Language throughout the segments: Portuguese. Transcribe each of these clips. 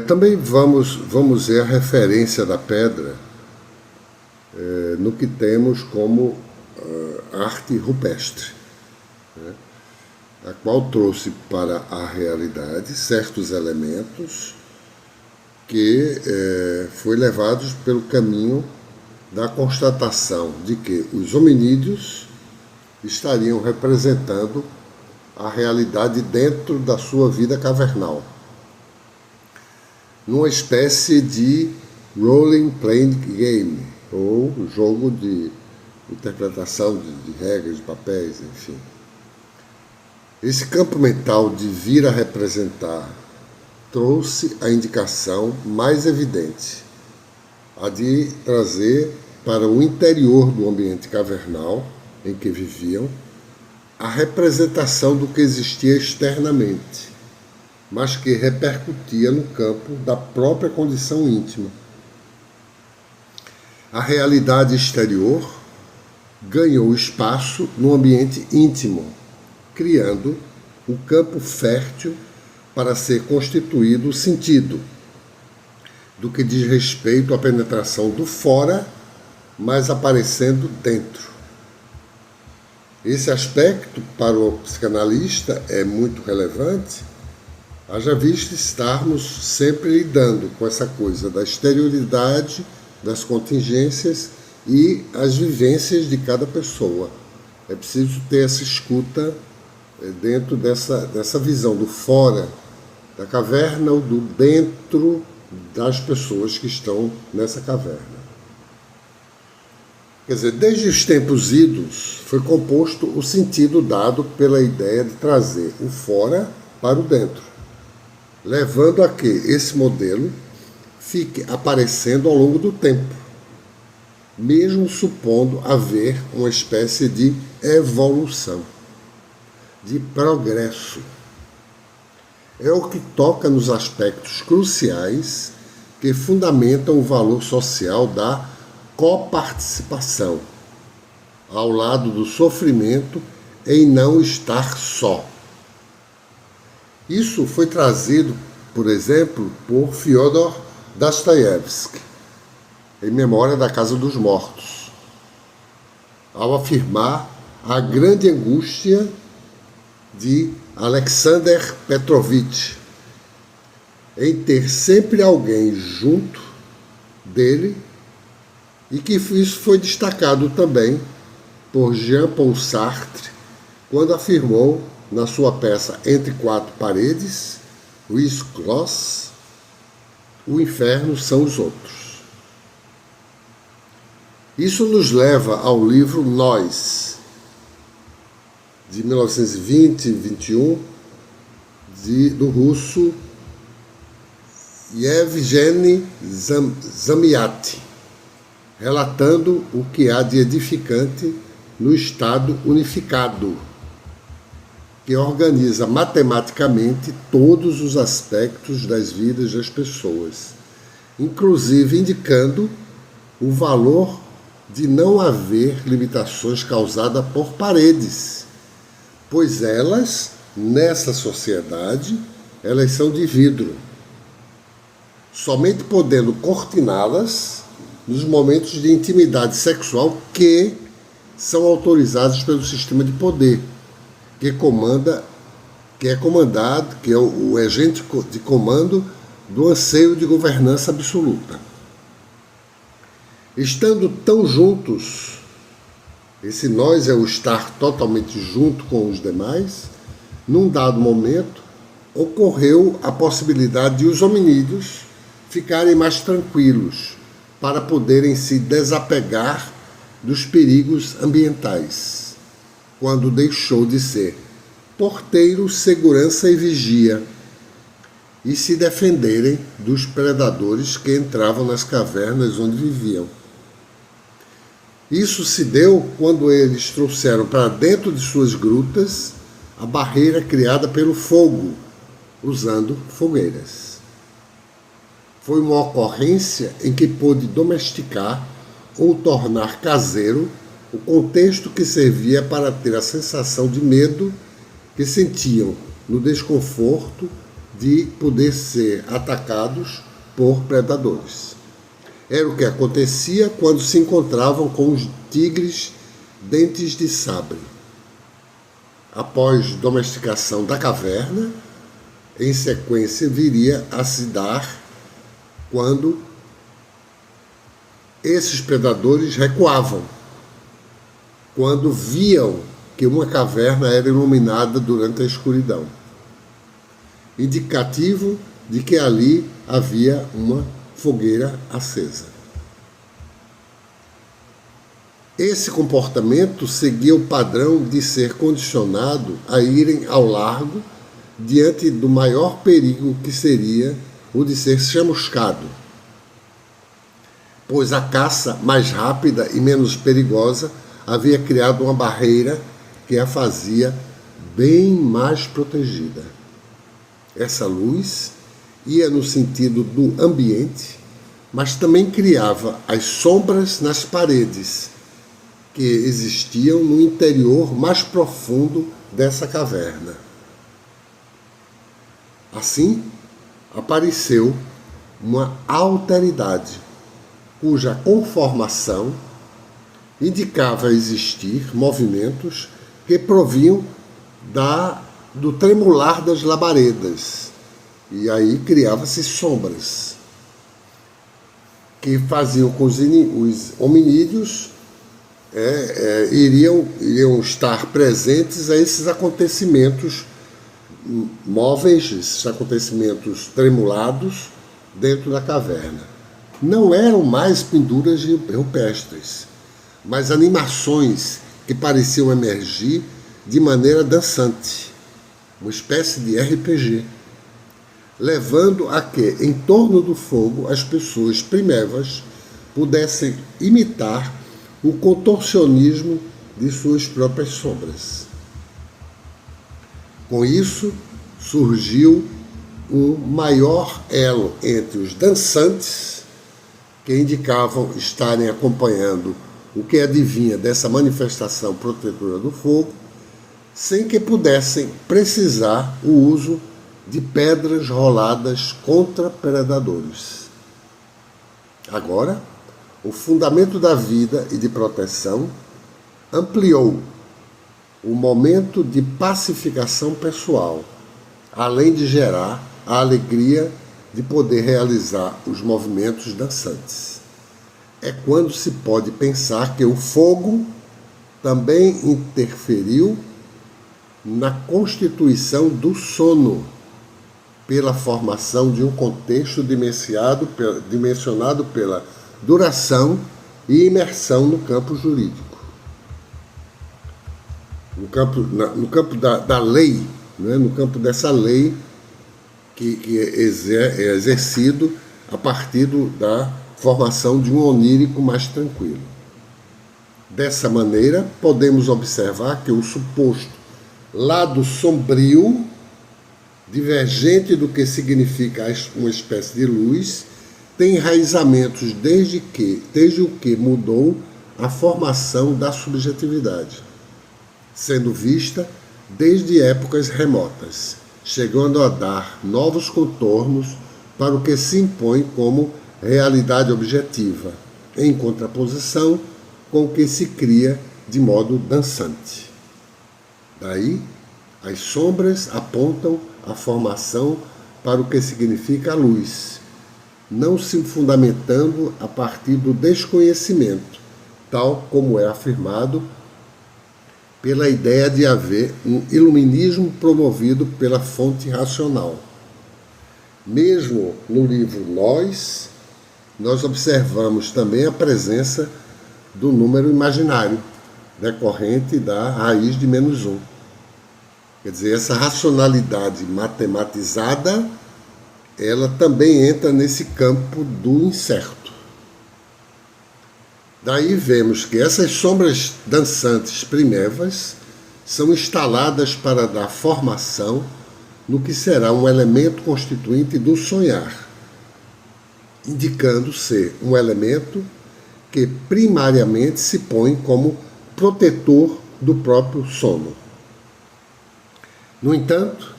também vamos ver a referência da pedra no que temos como arte rupestre, né? A qual trouxe para a realidade certos elementos que foi levados pelo caminho da constatação de que os hominídeos estariam representando a realidade dentro da sua vida cavernal, numa espécie de role playing game, ou jogo de interpretação de regras, de papéis, enfim. Esse campo mental de vir a representar trouxe a indicação mais evidente, a de trazer para o interior do ambiente cavernal em que viviam a representação do que existia externamente, mas que repercutia no campo da própria condição íntima. A realidade exterior ganhou espaço no ambiente íntimo, criando um campo fértil para ser constituído o sentido, do que diz respeito à penetração do fora, mas aparecendo dentro. Esse aspecto, para o psicanalista, é muito relevante, haja visto estarmos sempre lidando com essa coisa da exterioridade, das contingências e as vivências de cada pessoa. É preciso ter essa escuta dentro dessa visão do fora da caverna ou do dentro das pessoas que estão nessa caverna. Quer dizer, desde os tempos idos foi composto o sentido dado pela ideia de trazer o fora para o dentro, levando a que esse modelo fique aparecendo ao longo do tempo, mesmo supondo haver uma espécie de evolução, de progresso. É o que toca nos aspectos cruciais que fundamentam o valor social da coparticipação, ao lado do sofrimento em não estar só. Isso foi trazido, por exemplo, por Fyodor Dostoiévski, em Memória da Casa dos Mortos, ao afirmar a grande angústia de Alexander Petrovich em ter sempre alguém junto dele, e que isso foi destacado também por Jean-Paul Sartre, quando afirmou na sua peça Entre Quatro Paredes, Huis Clos, o inferno são os outros. Isso nos leva ao livro Nós, de 1920-21, do russo Yevgeny Zamyatin, relatando o que há de edificante no Estado unificado, que organiza matematicamente todos os aspectos das vidas das pessoas, inclusive indicando o valor de não haver limitações causadas por paredes, pois elas, nessa sociedade, elas são de vidro, somente podendo cortiná-las nos momentos de intimidade sexual que são autorizados pelo sistema de poder, que é o agente de comando do anseio de governança absoluta. Estando tão juntos, esse nós é o estar totalmente junto com os demais, num dado momento ocorreu a possibilidade de os hominídeos ficarem mais tranquilos para poderem se desapegar dos perigos ambientais, quando deixou de ser porteiro, segurança e vigia, e se defenderem dos predadores que entravam nas cavernas onde viviam. Isso se deu quando eles trouxeram para dentro de suas grutas a barreira criada pelo fogo, usando fogueiras. Foi uma ocorrência em que pôde domesticar ou tornar caseiro o contexto que servia para ter a sensação de medo que sentiam no desconforto de poder ser atacados por predadores. Era o que acontecia quando se encontravam com os tigres dentes de sabre. Após domesticação da caverna, em sequência viria a se dar quando esses predadores recuavam, quando viam que uma caverna era iluminada durante a escuridão, indicativo de que ali havia uma fogueira acesa. Esse comportamento seguia o padrão de ser condicionado a irem ao largo diante do maior perigo, que seria o de ser chamuscado, pois a caça mais rápida e menos perigosa havia criado uma barreira que a fazia bem mais protegida. Essa luz ia no sentido do ambiente, mas também criava as sombras nas paredes que existiam no interior mais profundo dessa caverna. Assim, apareceu uma alteridade, cuja conformação indicava existir movimentos que provinham do tremular das labaredas. E aí criava-se sombras que faziam com os hominídeos iriam estar presentes a esses acontecimentos móveis, esses acontecimentos tremulados dentro da caverna. Não eram mais pinturas rupestres, mas animações que pareciam emergir de maneira dançante, uma espécie de RPG, levando a que, em torno do fogo, as pessoas primevas pudessem imitar o contorcionismo de suas próprias sombras. Com isso, surgiu um maior elo entre os dançantes, que indicavam estarem acompanhando o que adivinha dessa manifestação protetora do fogo, sem que pudessem precisar o uso de pedras roladas contra predadores. Agora, o fundamento da vida e de proteção ampliou o momento de pacificação pessoal, além de gerar a alegria de poder realizar os movimentos dançantes. É quando se pode pensar que o fogo também interferiu na constituição do sono, pela formação de um contexto dimensionado pela duração e imersão no campo jurídico. No campo da lei, né? No campo dessa lei que é exercido a partir da formação de um onírico mais tranquilo. Dessa maneira, podemos observar que o suposto lado sombrio, divergente do que significa uma espécie de luz, tem enraizamentos desde o que mudou a formação da subjetividade, sendo vista desde épocas remotas, chegando a dar novos contornos para o que se impõe como realidade objetiva, em contraposição com o que se cria de modo dançante. Daí, as sombras apontam a formação para o que significa a luz, não se fundamentando a partir do desconhecimento, tal como é afirmado pela ideia de haver um iluminismo promovido pela fonte racional. Mesmo no livro nós observamos também a presença do número imaginário, decorrente da raiz de -1. Quer dizer, essa racionalidade matematizada, ela também entra nesse campo do incerto. Daí vemos que essas sombras dançantes primevas são instaladas para dar formação no que será um elemento constituinte do sonhar, indicando ser um elemento que primariamente se põe como protetor do próprio sono. No entanto,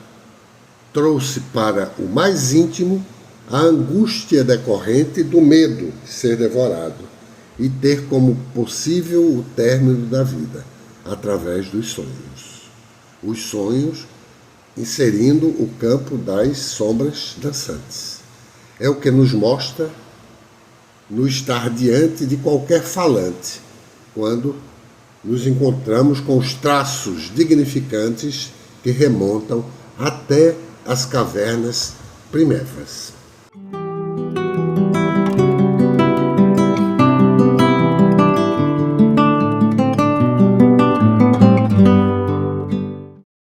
trouxe para o mais íntimo a angústia decorrente do medo de ser devorado e ter como possível o término da vida, através dos sonhos. Os sonhos inserindo o campo das sombras dançantes. É o que nos mostra no estar diante de qualquer falante, quando nos encontramos com os traços dignificantes que remontam até as cavernas primevas.